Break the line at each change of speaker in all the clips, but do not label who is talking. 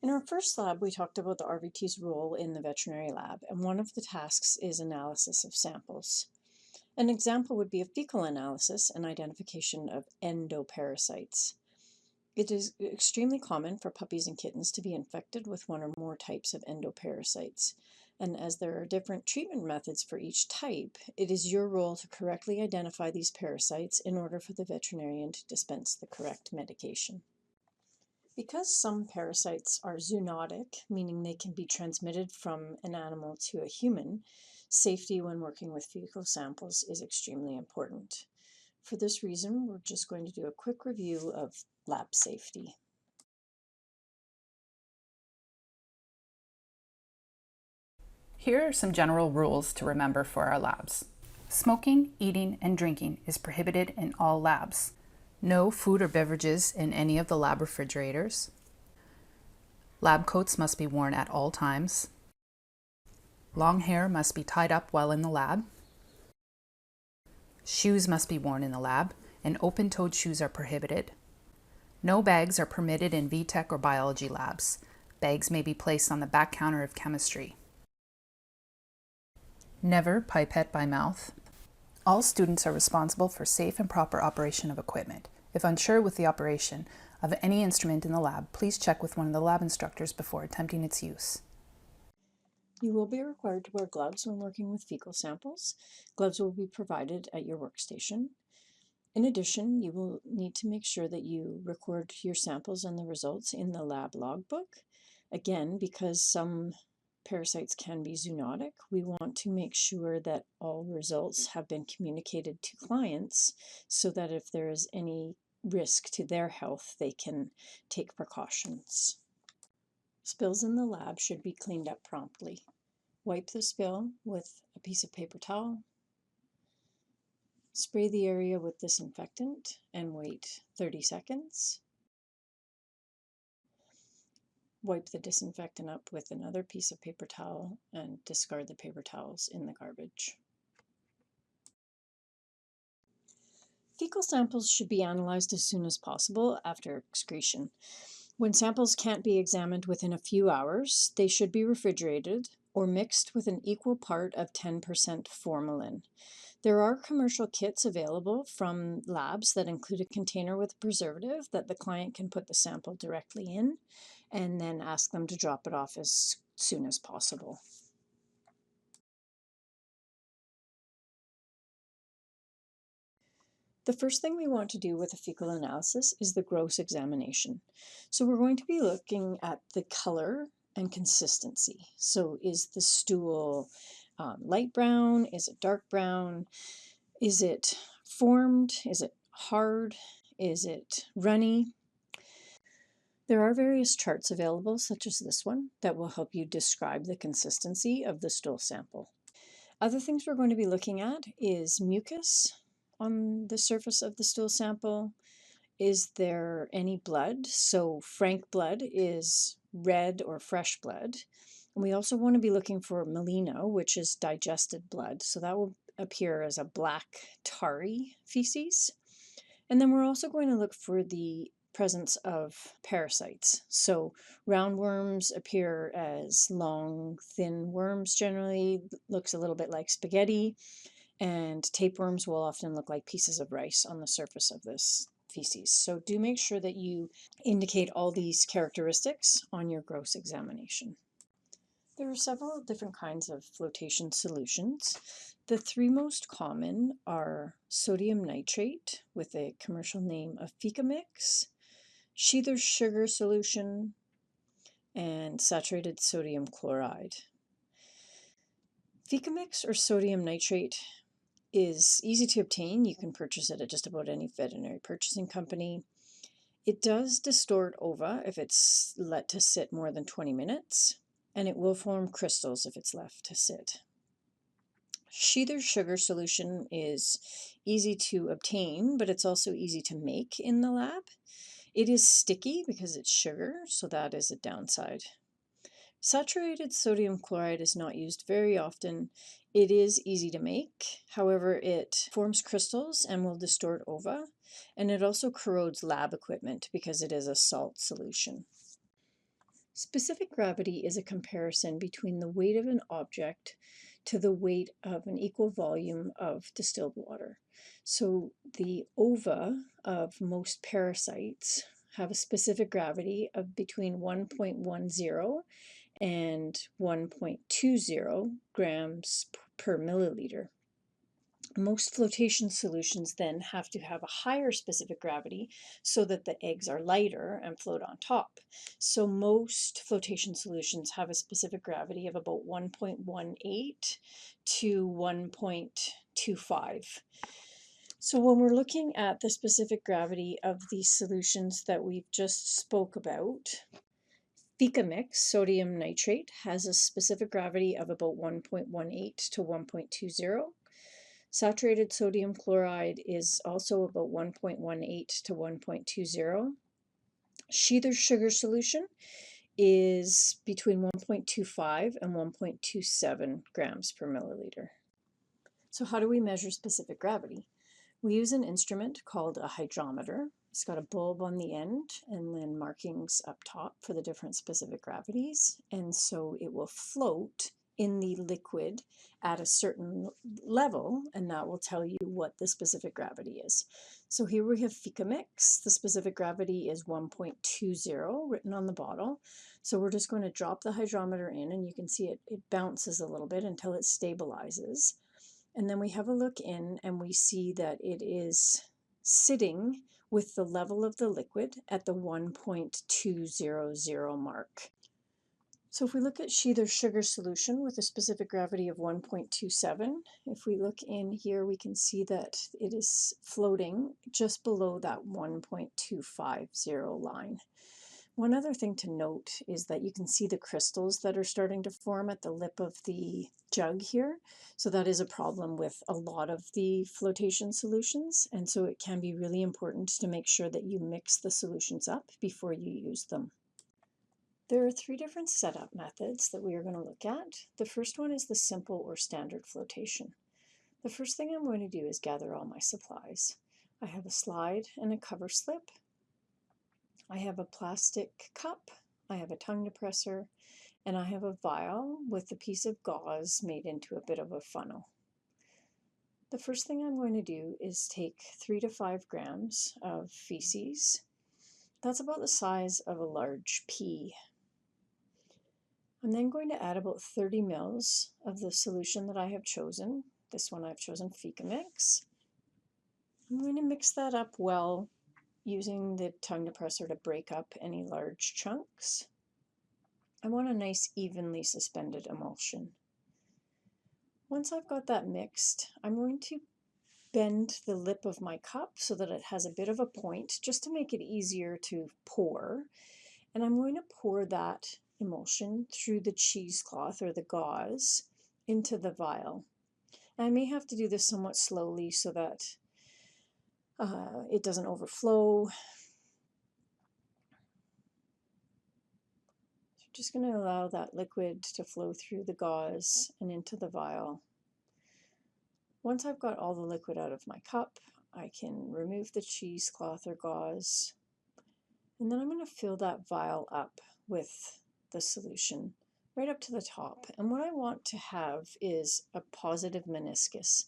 In our first lab, we talked about the RVT's role in the veterinary lab, and one of the tasks is analysis of samples. An example would be a fecal analysis and identification of endoparasites. It is extremely common for puppies and kittens to be infected with one or more types of endoparasites. And as there are different treatment methods for each type, it is your role to correctly identify these parasites in order for the veterinarian to dispense the correct medication. Because some parasites are zoonotic, meaning they can be transmitted from an animal to a human, safety when working with fecal samples is extremely important. For this reason, we're just going to do a quick review of lab safety.
Here are some general rules to remember for our labs. Smoking, eating, and drinking is prohibited in all labs. No food or beverages in any of the lab refrigerators. Lab coats must be worn at all times. Long hair must be tied up while in the lab. Shoes must be worn in the lab, and open-toed shoes are prohibited. No bags are permitted in VTech or biology labs. Bags may be placed on the back counter of chemistry. Never pipette by mouth. All students are responsible for safe and proper operation of equipment. If unsure with the operation of any instrument in the lab, please check with one of the lab instructors before attempting its use.
You will be required to wear gloves when working with fecal samples. Gloves will be provided at your workstation. In addition, you will need to make sure that you record your samples and the results in the lab logbook. Again, because some parasites can be zoonotic, we want to make sure that all results have been communicated to clients so that if there is any risk to their health, they can take precautions. Spills in the lab should be cleaned up promptly. Wipe the spill with a piece of paper towel. Spray the area with disinfectant and wait 30 seconds. Wipe the disinfectant up with another piece of paper towel and discard the paper towels in the garbage. Fecal samples should be analyzed as soon as possible after excretion. When samples can't be examined within a few hours, they should be refrigerated or mixed with an equal part of 10% formalin. There are commercial kits available from labs that include a container with a preservative that the client can put the sample directly in and then ask them to drop it off as soon as possible. The first thing we want to do with a fecal analysis is the gross examination. So we're going to be looking at the color and consistency. So is the stool light brown? Is it dark brown? Is it formed? Is it hard? Is it runny? There are various charts available, such as this one, that will help you describe the consistency of the stool sample. Other things we're going to be looking at is mucus on the surface of the stool sample. Is there any blood? So frank blood is red or fresh blood. And we also want to be looking for melino, which is digested blood. So that will appear as a black tarry feces. And then we're also going to look for the presence of parasites. So roundworms appear as long, thin worms generally, looks a little bit like spaghetti, and tapeworms will often look like pieces of rice on the surface of this feces. So do make sure that you indicate all these characteristics on your gross examination. There are several different kinds of flotation solutions. The three most common are sodium nitrate with a commercial name of Fecamix, Sheether's sugar solution, and saturated sodium chloride. Fecamix or sodium nitrate is easy to obtain. You can purchase it at just about any veterinary purchasing company. It does distort ova if it's let to sit more than 20 minutes, and it will form crystals if it's left to sit. Sheether's sugar solution is easy to obtain, but it's also easy to make in the lab. It is sticky because it's sugar, so that is a downside. Saturated sodium chloride is not used very often. It is easy to make, however, it forms crystals and will distort ova, and it also corrodes lab equipment because it is a salt solution. Specific gravity is a comparison between the weight of an object to the weight of an equal volume of distilled water. So the ova of most parasites have a specific gravity of between 1.10 and 1.20 grams per milliliter. Most flotation solutions then have to have a higher specific gravity so that the eggs are lighter and float on top. So most flotation solutions have a specific gravity of about 1.18 to 1.25. So when we're looking at the specific gravity of these solutions that we've just spoke about, Fecal mix, sodium nitrate, has a specific gravity of about 1.18 to 1.20. Saturated sodium chloride is also about 1.18 to 1.20. Sheather sugar solution is between 1.25 and 1.27 grams per milliliter. So how do we measure specific gravity? We use an instrument called a hydrometer. It's got a bulb on the end and then markings up top for the different specific gravities. And so it will float in the liquid at a certain level, and that will tell you what the specific gravity is. So here we have Fecal mix. The specific gravity is 1.20 written on the bottle. So we're just going to drop the hydrometer in, and you can see it bounces a little bit until it stabilizes. And then we have a look in and we see that it is sitting with the level of the liquid at the 1.200 mark. So if we look at Sheather sugar solution with a specific gravity of 1.27, if we look in here, we can see that it is floating just below that 1.250 line. One other thing to note is that you can see the crystals that are starting to form at the lip of the jug here. So that is a problem with a lot of the flotation solutions. And so it can be really important to make sure that you mix the solutions up before you use them. There are three different setup methods that we are going to look at. The first one is the simple or standard flotation. The first thing I'm going to do is gather all my supplies. I have a slide and a cover slip. I have a plastic cup, I have a tongue depressor, and I have a vial with a piece of gauze made into a bit of a funnel. The first thing I'm going to do is take 3 to 5 grams of feces. That's about the size of a large pea. I'm then going to add about 30 mils of the solution that I have chosen. This one I've chosen Fecal mix. I'm going to mix that up well using the tongue depressor to break up any large chunks. I want a nice evenly suspended emulsion. Once I've got that mixed, I'm going to bend the lip of my cup so that it has a bit of a point just to make it easier to pour. And I'm going to pour that emulsion through the cheesecloth or the gauze into the vial. And I may have to do this somewhat slowly so that it doesn't overflow. So just going to allow that liquid to flow through the gauze and into the vial. Once I've got all the liquid out of my cup, I can remove the cheesecloth or gauze, and then I'm going to fill that vial up with the solution right up to the top. And what I want to have is a positive meniscus.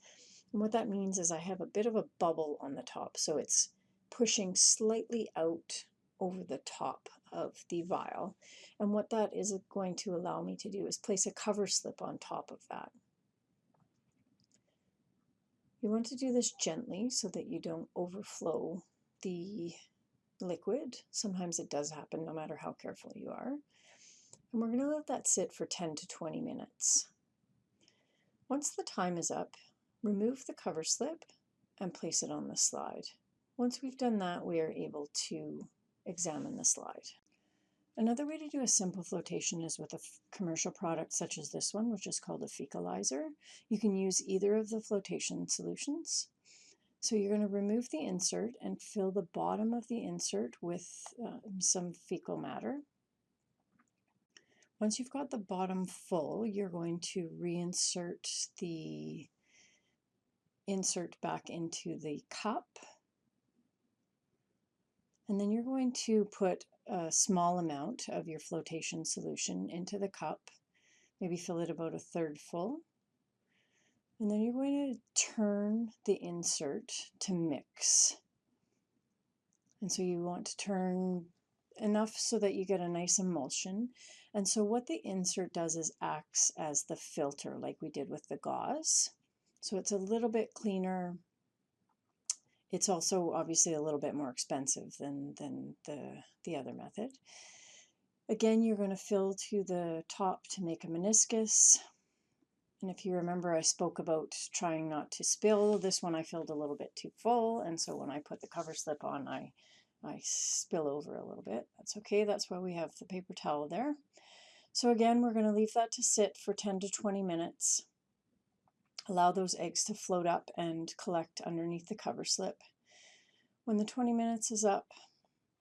And what that means is I have a bit of a bubble on the top, so it's pushing slightly out over the top of the vial. And what that is going to allow me to do is place a cover slip on top of that. You want to do this gently so that you don't overflow the liquid. Sometimes it does happen no matter how careful you are. And we're going to let that sit for 10 to 20 minutes. Once the time is up, remove the cover slip and place it on the slide. Once we've done that, we are able to examine the slide. Another way to do a simple flotation is with a commercial product such as this one, which is called a fecalizer. You can use either of the flotation solutions. So you're going to remove the insert and fill the bottom of the insert with some fecal matter. Once you've got the bottom full, you're going to reinsert the insert back into the cup. And then you're going to put a small amount of your flotation solution into the cup. Maybe fill it about a third full. And then you're going to turn the insert to mix. And so you want to turn enough so that you get a nice emulsion. And so what the insert does is acts as the filter, like we did with the gauze. So it's a little bit cleaner. It's also obviously a little bit more expensive than the other method. Again, you're going to fill to the top to make a meniscus. And if you remember, I spoke about trying not to spill. This one I filled a little bit too full, and so when I put the cover slip on, I spill over a little bit. That's okay, that's why we have the paper towel there. So again, we're going to leave that to sit for 10 to 20 minutes. Allow those eggs to float up and collect underneath the cover slip. When the 20 minutes is up,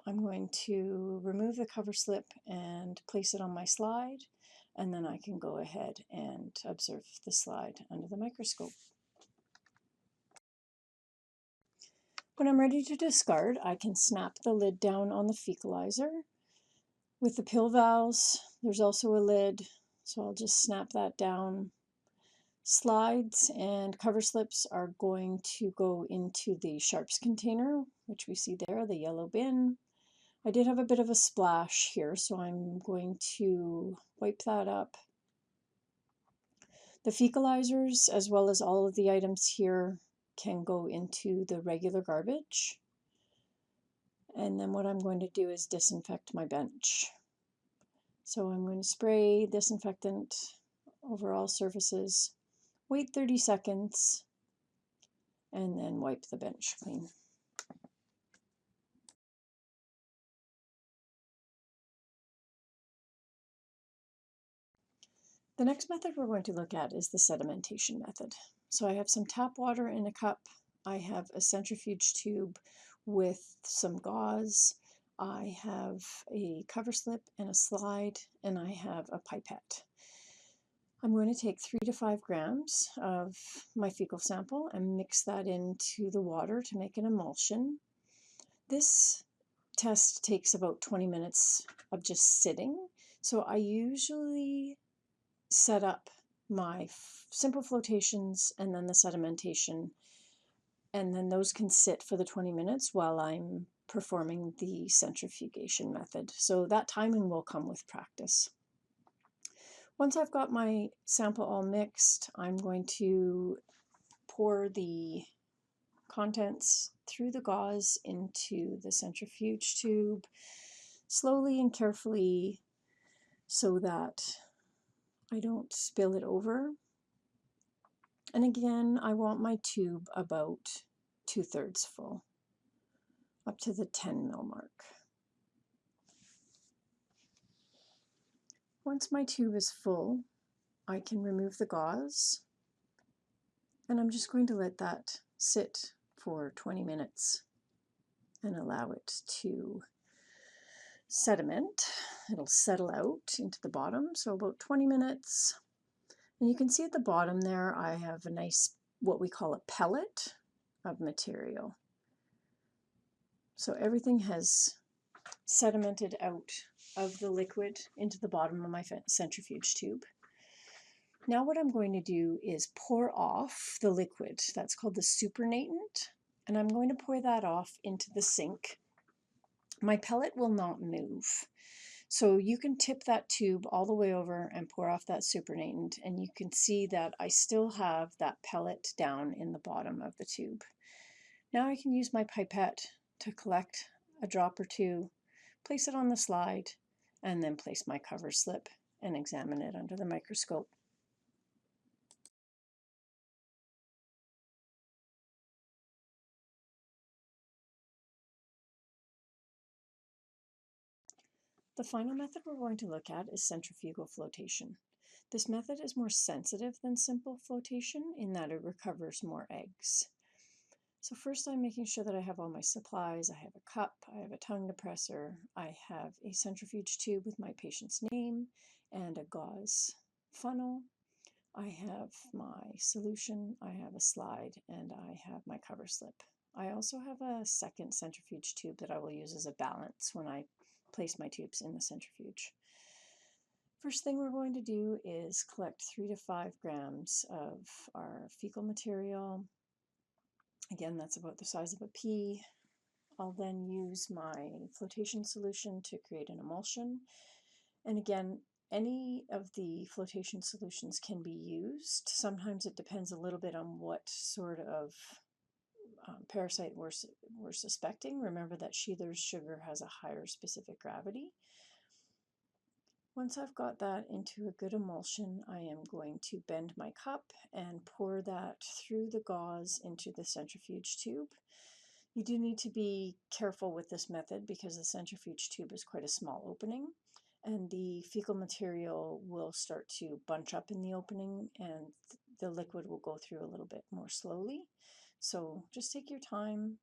I'm going to remove the cover slip and place it on my slide, and then I can go ahead and observe the slide under the microscope. When I'm ready to discard, I can snap the lid down on the fecalizer. With the pill valves, there's also a lid, so I'll just snap that down. Slides and cover slips are going to go into the sharps container, which we see there, the yellow bin. I did have a bit of a splash here, so I'm going to wipe that up. The fecalizers, as well as all of the items here, can go into the regular garbage. And then what I'm going to do is disinfect my bench. So I'm going to spray disinfectant over all surfaces, wait 30 seconds, and then wipe the bench clean. The next method we're going to look at is the sedimentation method. So I have some tap water in a cup. I have a centrifuge tube with some gauze. I have a cover slip and a slide, and I have a pipette. I'm going to take 3 to 5 grams of my fecal sample and mix that into the water to make an emulsion. This test takes about 20 minutes of just sitting. So I usually set up my simple flotations and then the sedimentation, and then those can sit for the 20 minutes while I'm performing the centrifugation method. So that timing will come with practice. Once I've got my sample all mixed, I'm going to pour the contents through the gauze into the centrifuge tube, slowly and carefully, so that I don't spill it over. And again, I want my tube about 2/3 full, up to the 10 ml mark. Once my tube is full, I can remove the gauze, and I'm just going to let that sit for 20 minutes and allow it to sediment. It'll settle out into the bottom, so about 20 minutes. And you can see at the bottom there, I have a nice, what we call a pellet of material. So everything has sedimented out of the liquid into the bottom of my centrifuge tube. Now what I'm going to do is pour off the liquid. That's called the supernatant, and I'm going to pour that off into the sink. My pellet will not move. So you can tip that tube all the way over and pour off that supernatant, and you can see that I still have that pellet down in the bottom of the tube. Now I can use my pipette to collect a drop or two, place it on the slide, and then place my cover slip and examine it under the microscope. The final method we're going to look at is centrifugal flotation. This method is more sensitive than simple flotation in that it recovers more eggs. So first I'm making sure that I have all my supplies. I have a cup, I have a tongue depressor, I have a centrifuge tube with my patient's name and a gauze funnel. I have my solution, I have a slide, and I have my cover slip. I also have a second centrifuge tube that I will use as a balance when I place my tubes in the centrifuge. First thing we're going to do is collect 3 to 5 grams of our fecal material. Again, that's about the size of a pea. I'll then use my flotation solution to create an emulsion. And again, any of the flotation solutions can be used. Sometimes it depends a little bit on what sort of parasite we're suspecting. Remember that Sheeler's sugar has a higher specific gravity. Once I've got that into a good emulsion, I am going to bend my cup and pour that through the gauze into the centrifuge tube. You do need to be careful with this method because the centrifuge tube is quite a small opening, and the fecal material will start to bunch up in the opening and the liquid will go through a little bit more slowly. So just take your time.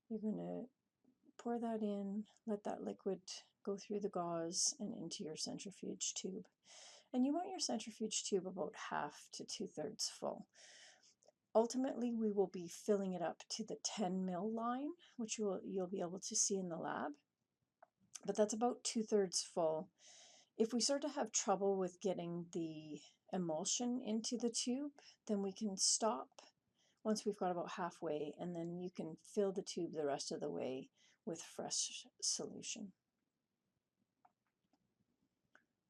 You're going to pour that in, let that liquid go through the gauze and into your centrifuge tube. And you want your centrifuge tube about half to 2/3 full. Ultimately, we will be filling it up to the 10 ml line, which you'll be able to see in the lab. But that's about 2/3 full. If we start to have trouble with getting the emulsion into the tube, then we can stop once we've got about halfway, and then you can fill the tube the rest of the way with fresh solution.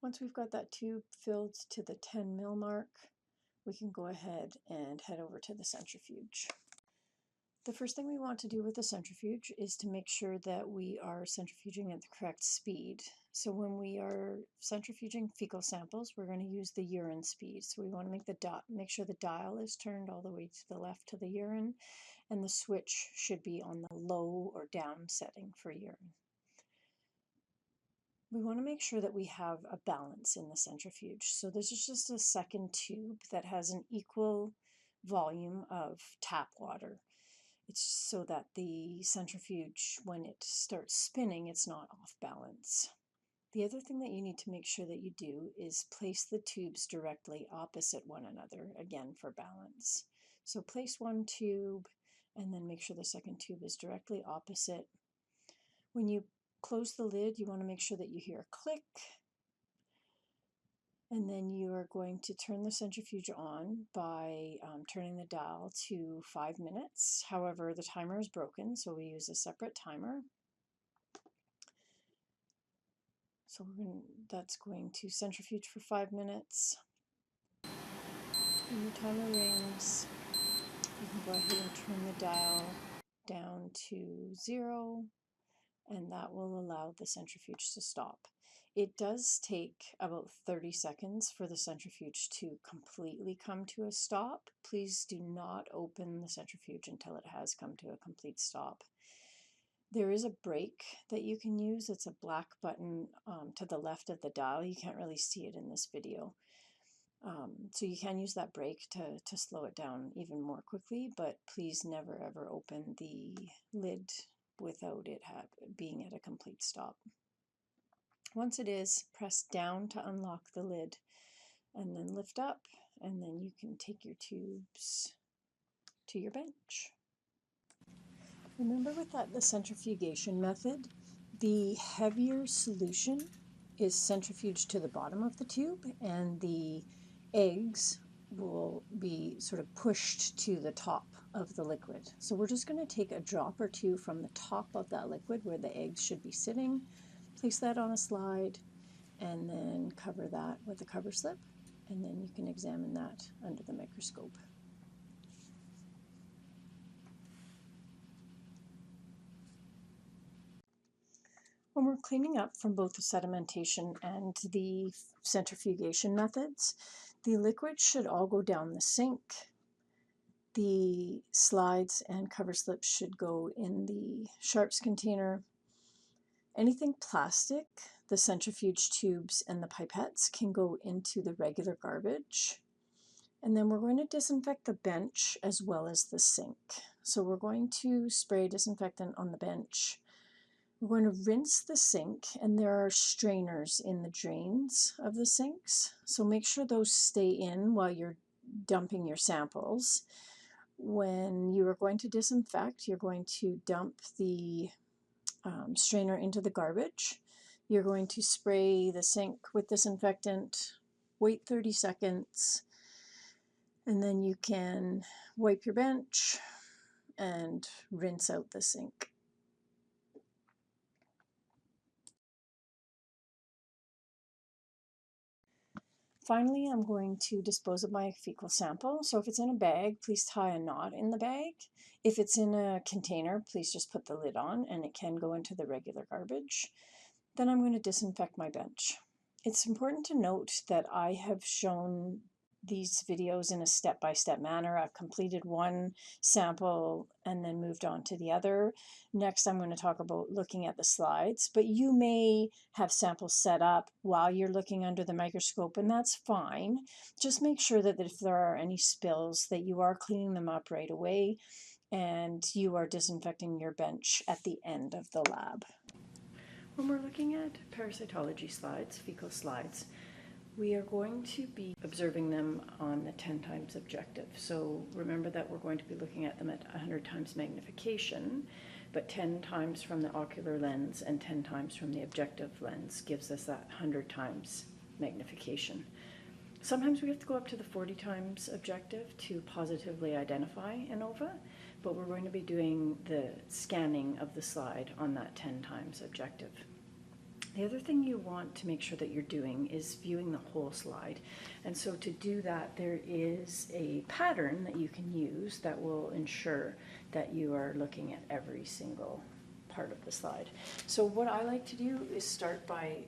Once we've got that tube filled to the 10 ml mark, we can go ahead and head over to the centrifuge. The first thing we want to do with the centrifuge is to make sure that we are centrifuging at the correct speed. So when we are centrifuging fecal samples, we're going to use the urine speed. So we want to make sure the dial is turned all the way to the left to the urine, and the switch should be on the low or down setting for urine. We want to make sure that we have a balance in the centrifuge. So this is just a second tube that has an equal volume of tap water. It's so that the centrifuge, when it starts spinning, it's not off balance. The other thing that you need to make sure that you do is place the tubes directly opposite one another, again for balance. So place one tube and then make sure the second tube is directly opposite. When you close the lid, you want to make sure that you hear a click, and then you are going to turn the centrifuge on by turning the dial to 5 minutes. However, the timer is broken, so we use a separate timer. So that's going to centrifuge for 5 minutes. When your timer rings, you can go ahead and turn the dial down to 0, and that will allow the centrifuge to stop. It does take about 30 seconds for the centrifuge to completely come to a stop. Please do not open the centrifuge until it has come to a complete stop. There is a brake that you can use. It's a black button to the left of the dial. You can't really see it in this video. So you can use that brake to slow it down even more quickly, but please never ever open the lid without it being at a complete stop. Once it is, press down to unlock the lid and then lift up, and then you can take your tubes to your bench. Remember with the centrifugation method, the heavier solution is centrifuged to the bottom of the tube, and the eggs will be sort of pushed to the top of the liquid. So we're just going to take a drop or two from the top of that liquid where the eggs should be sitting, place that on a slide, and then cover that with a cover slip, and then you can examine that under the microscope. When we're cleaning up from both the sedimentation and the centrifugation methods, the liquid should all go down the sink. The slides and cover slips should go in the sharps container. Anything plastic, the centrifuge tubes and the pipettes can go into the regular garbage. And then we're going to disinfect the bench as well as the sink. So we're going to spray disinfectant on the bench. We're going to rinse the sink, and there are strainers in the drains of the sinks. So make sure those stay in while you're dumping your samples. When you are going to disinfect, you're going to dump the strainer into the garbage. You're going to spray the sink with disinfectant, wait 30 seconds, and then you can wipe your bench and rinse out the sink. Finally, I'm going to dispose of my fecal sample. So if it's in a bag, please tie a knot in the bag. If it's in a container, please just put the lid on and it can go into the regular garbage. Then I'm going to disinfect my bench. It's important to note that I have shown these videos in a step-by-step manner. I've completed one sample and then moved on to the other. Next, I'm going to talk about looking at the slides, but you may have samples set up while you're looking under the microscope, and that's fine. Just make sure that if there are any spills that you are cleaning them up right away and you are disinfecting your bench at the end of the lab. When we're looking at parasitology slides, fecal slides, we are going to be observing them on the 10 times objective. So remember that we're going to be looking at them at 100 times magnification, but 10 times from the ocular lens and 10 times from the objective lens gives us that 100 times magnification. Sometimes we have to go up to the 40 times objective to positively identify an ova, but we're going to be doing the scanning of the slide on that 10 times objective. The other thing you want to make sure that you're doing is viewing the whole slide. And so to do that, there is a pattern that you can use that will ensure that you are looking at every single part of the slide. So what I like to do is start by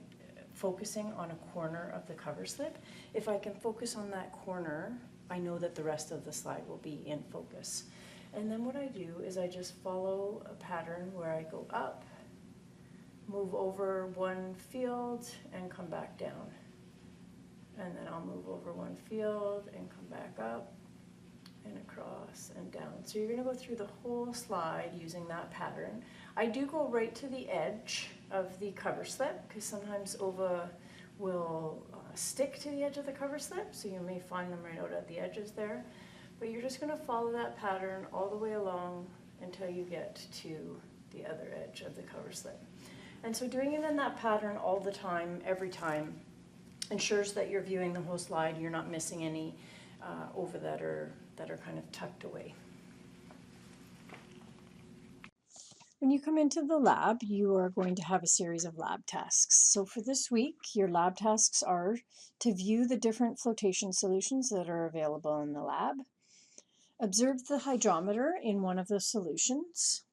focusing on a corner of the cover slip. If I can focus on that corner, I know that the rest of the slide will be in focus. And then what I do is I just follow a pattern where I go up, move over one field and come back down. And then I'll move over one field and come back up and across and down. So you're going to go through the whole slide using that pattern. I do go right to the edge of the cover slip because sometimes ova will stick to the edge of the cover slip, so you may find them right out at the edges there. But you're just going to follow that pattern all the way along until you get to the other edge of the cover slip. And so doing it in that pattern all the time, every time, ensures that you're viewing the whole slide, you're not missing any ova that are kind of tucked away. When you come into the lab, you are going to have a series of lab tasks. So for this week, your lab tasks are to view the different flotation solutions that are available in the lab, observe the hydrometer in one of the solutions,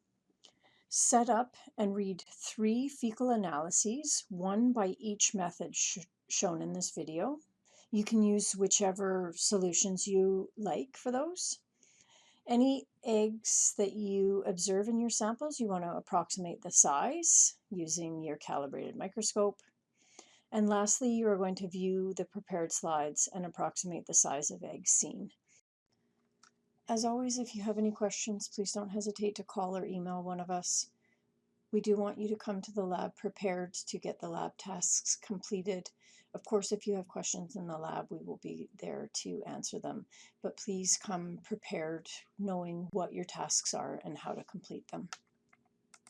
set up and read 3 fecal analyses, one by each method shown in this video. You can use whichever solutions you like for those. Any eggs that you observe in your samples, you want to approximate the size using your calibrated microscope. And lastly, you are going to view the prepared slides and approximate the size of eggs seen. As always, if you have any questions, please don't hesitate to call or email one of us. We do want you to come to the lab prepared to get the lab tasks completed. Of course, if you have questions in the lab, we will be there to answer them. But please come prepared, knowing what your tasks are and how to complete them.